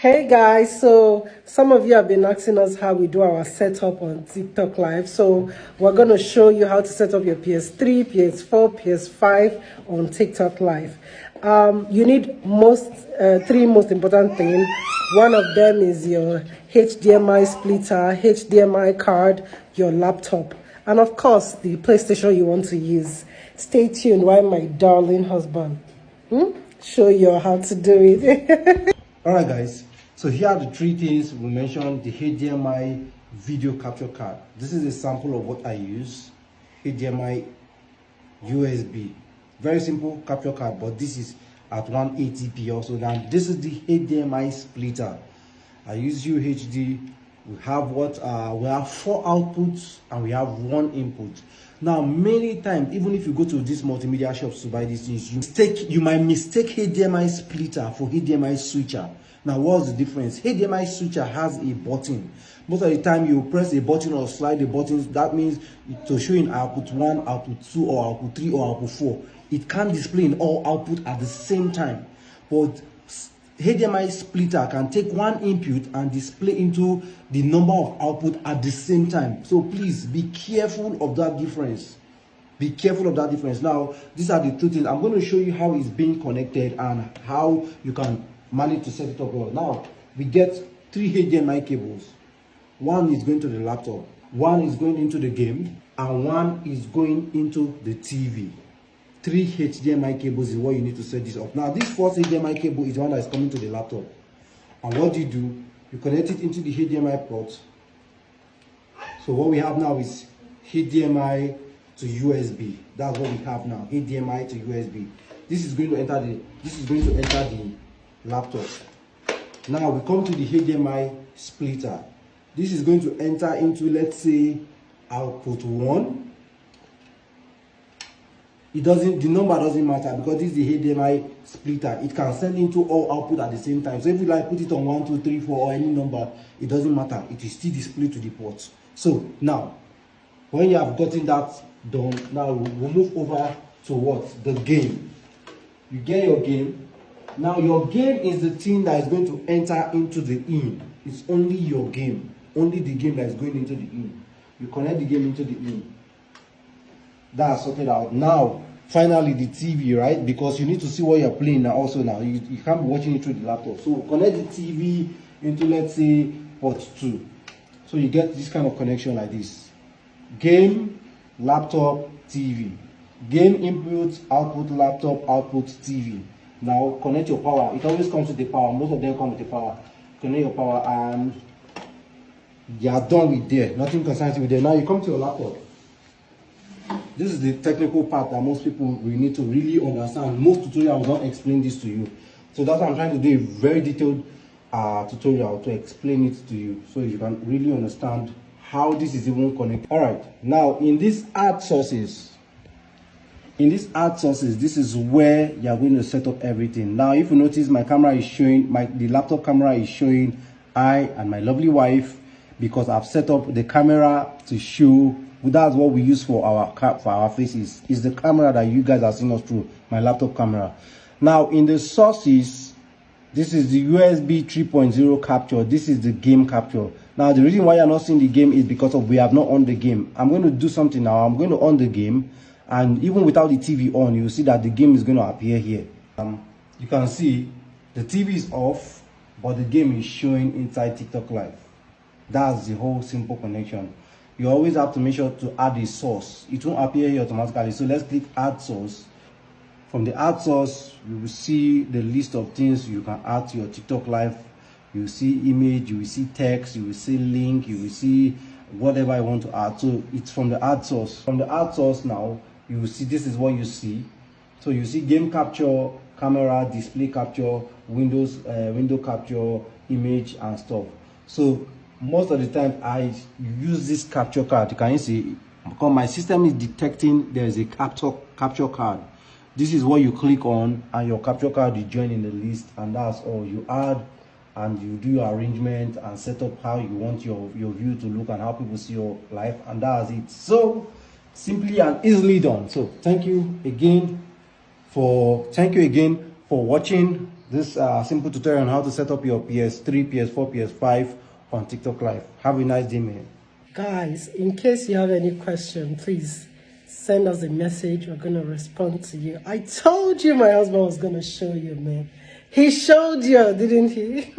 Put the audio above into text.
Hey guys, so some of you have been asking us how we do our setup on TikTok Live. So we're going to show you how to set up your PS3, PS4, PS5 on TikTok Live. You need three most important things. One of them is your HDMI splitter, HDMI card, your laptop, and of course the PlayStation you want to use. Stay tuned while my darling husband show you how to do it. Alright guys, so here are the three things we mentioned: the HDMI video capture card. This is a sample of what I use. HDMI USB, very simple capture card, but this is at 180p also. Now this is the HDMI splitter. I use UHD. We have we have 4 outputs and we have 1 input. Now many times, even if you go to these multimedia shops to buy these things, you might mistake HDMI splitter for HDMI switcher. Now what's the difference? HDMI switcher has a button. Most of the time you press a button or slide the buttons, that means to show in output 1, output 2, or output 3, or output 4. It can't display in all output at the same time. But HDMI splitter can take 1 input and display into the number of output at the same time. So please be careful of that difference. Be careful of that difference. Now, these are the two things. I'm going to show you how it's being connected and how you can manage to set it up well. Now, we get 3 HDMI cables. 1 is going to the laptop, 1 is going into the game, and 1 is going into the TV. 3 HDMI cables is what you need to set this up. Now this first HDMI cable is the one that is coming to the laptop. And what do? You connect it into the HDMI port. So what we have now is HDMI to USB. That's what we have now. HDMI to USB. This is going to enter the laptop. Now we come to the HDMI splitter. This is going to enter into, let's say, output 1. The number doesn't matter because this is the HDMI splitter. It can send into all output at the same time. So if you like put it on 1, 2, 3, 4 or any number, it doesn't matter. It is still displayed to the ports. So now, when you have gotten that done, now we'll move over to what? The game. You get your game. Now your game is the thing that is going to enter into the in. It's only your game. Only the game that is going into the in. You connect the game into the in. That's sorted out. Now finally the TV, right? Because you need to see what you're playing now also. Now you can't be watching it through the laptop. So connect the TV into, let's say, port 2. So you get this kind of connection like this: game, laptop, TV. Game input, output, laptop, output, TV. Now connect your power. It always comes with the power. Most of them come with the power. Connect your power and you are done with there. Nothing concerns you with there. Now you come to your laptop. This is the technical part that most people will need to really understand. Most tutorials will not explain this to you. So that's why I'm trying to do a very detailed tutorial to explain it to you, so you can really understand how this is even connected. Alright, now in this add sources, this is where you are going to set up everything. Now if you notice, my camera is showing, the laptop camera is showing I and my lovely wife, because I've set up the camera to show. That's what we use for our faces. Is the camera that you guys are seeing us through, my laptop camera. Now in the sources, this is the USB 3.0 capture. This is the game capture. Now the reason why you're not seeing the game is because we have not on the game. I'm going to do something now. I'm going to on the game, and even without the TV on, you'll see that the game is going to appear here. You can see the TV is off, but the game is showing inside TikTok Live. That's the whole simple connection. You always have to make sure to add a source. It won't appear here automatically. So let's click add source. From the add source, you will see the list of things you can add to your TikTok Live. You will see image, you will see text, you will see link, you will see whatever you want to add. So it's from the add source. From the add source now, you will see this is what you see. So you see game capture, camera, display capture, window capture, image and stuff. So most of the time I use this capture card. You can see, because my system is detecting there is a capture card. This is what you click on and your capture card is joined in the list, and that's all. You add and you do your arrangement and set up how you want your view to look and how people see your life, and that's it. So simply and easily done. So thank you again for watching. this simple tutorial on how to set up your PS3, PS4, PS5 on TikTok Live. Have a nice day, man. Guys, in case you have any question, please send us a message. We're going to respond to you. I told you my husband was going to show you, man. He showed you, didn't he?